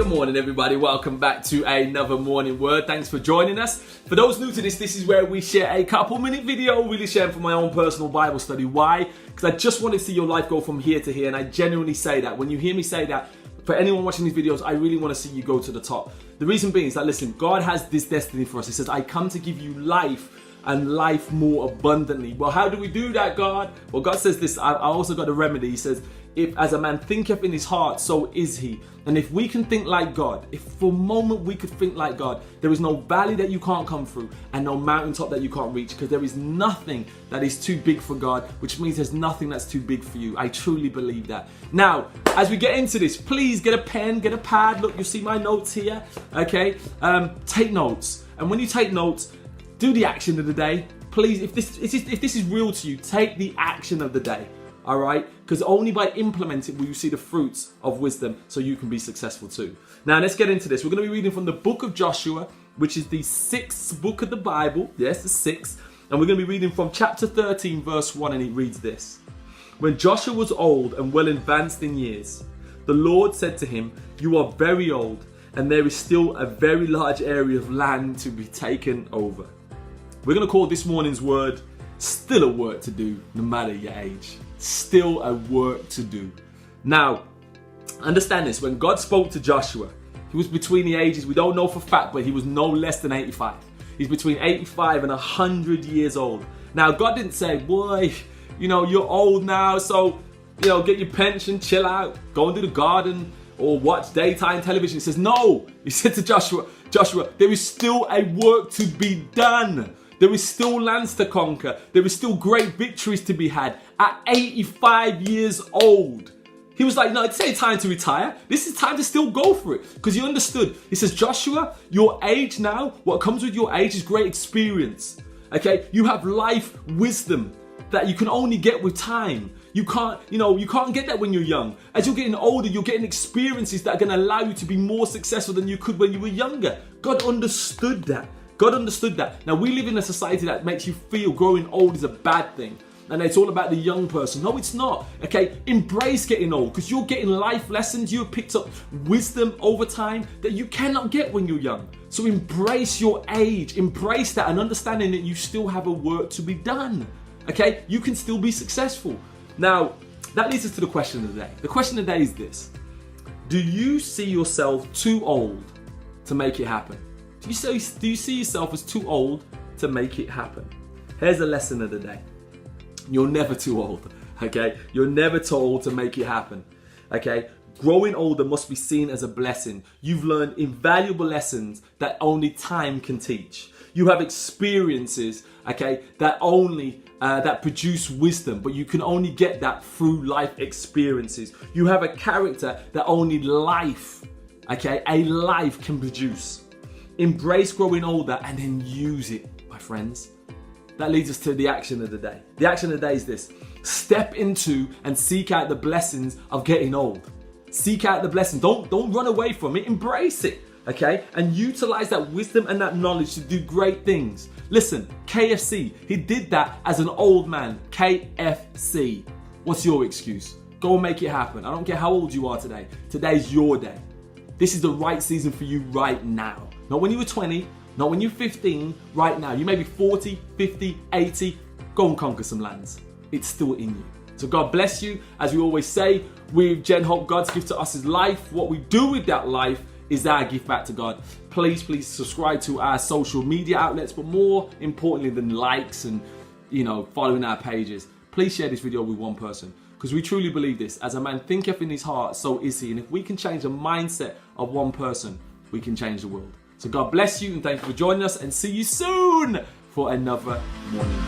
Good morning, everybody. Welcome back to another morning word. Thanks for joining us. For those new to this is where we share a couple-minute video, really sharing from my own personal Bible study. Why? Because I just want to see your life go from here to here, and I genuinely say that. When you hear me say that, for anyone watching these videos, I really want to see you go to the top. The reason being is that, listen, God has this destiny for us. He says, I come to give you life and life more abundantly. Well, how do we do that, God? Well, God says this. I also got a remedy. He says, if as a man thinketh in his heart, so is he. And if we can think like God, if for a moment we could think like God, there is no valley that you can't come through and no mountaintop that you can't reach, because there is nothing that is too big for God, which means there's nothing that's too big for you. I truly believe that. Now, as we get into this, please get a pen, get a pad. Look, you'll see my notes here, okay? Take notes. And when you take notes, do the action of the day. Please, if this is real to you, take the action of the day. All right? Because only by implementing will you see the fruits of wisdom, so you can be successful too. Now, let's get into this. We're going to be reading from the book of Joshua, which is the 6th book of the Bible. Yes, the 6th. And we're going to be reading from chapter 13, verse 1, and it reads this. When Joshua was old and well advanced in years, the Lord said to him, you are very old, and there is still a very large area of land to be taken over. We're going to call this morning's word, still a work to do, no matter your age. Still a work to do. Now, understand this. When God spoke to Joshua, he was between the ages, we don't know for fact, but he was no less than 85. He's between 85 and 100 years old. Now, God didn't say, boy, you're old now, so, get your pension, chill out, go into the garden, or watch daytime television. He says, no. He said to Joshua, there is still a work to be done. There is still lands to conquer. There is still great victories to be had. At 85 years old, he was like, no, it's not time to retire. This is time to still go for it. Because he understood. He says, Joshua, your age now, what comes with your age is great experience. Okay? You have life wisdom that you can only get with time. You can't get that when you're young. As you're getting older, you're getting experiences that are going to allow you to be more successful than you could when you were younger. God understood that. God understood that. Now, we live in a society that makes you feel growing old is a bad thing. And it's all about the young person. No, it's not. Okay, embrace getting old, because you're getting life lessons. You have picked up wisdom over time that you cannot get when you're young. So embrace your age. Embrace that, and understanding that you still have a work to be done. Okay, you can still be successful. Now, that leads us to the question of the day. The question of the day is this. Do you see yourself too old to make it happen? Do you see yourself as too old to make it happen? Here's a lesson of the day. You're never too old, okay? You're never too old to make it happen, okay? Growing older must be seen as a blessing. You've learned invaluable lessons that only time can teach. You have experiences, okay, that produce wisdom, but you can only get that through life experiences. You have a character that only life, okay, a life can produce. Embrace growing older and then use it, my friends. That leads us to the action of the day. The action of the day is this. Step into and seek out the blessings of getting old. Seek out the blessings. Don't run away from it. Embrace it, okay? And utilize that wisdom and that knowledge to do great things. Listen, KFC, he did that as an old man. KFC. What's your excuse? Go and make it happen. I don't care how old you are today. Today's your day. This is the right season for you right now. Not when you were 20, not when you're 15, right now. You may be 40, 50, 80. Go and conquer some lands. It's still in you. So God bless you. As we always say, with Gen Hope, God's gift to us is life. What we do with that life is our gift back to God. Please subscribe to our social media outlets, but more importantly than likes and following our pages, please share this video with one person. Because we truly believe this. As a man thinketh in his heart, so is he. And if we can change the mindset of one person, we can change the world. So God bless you, and thank you for joining us, and see you soon for another morning.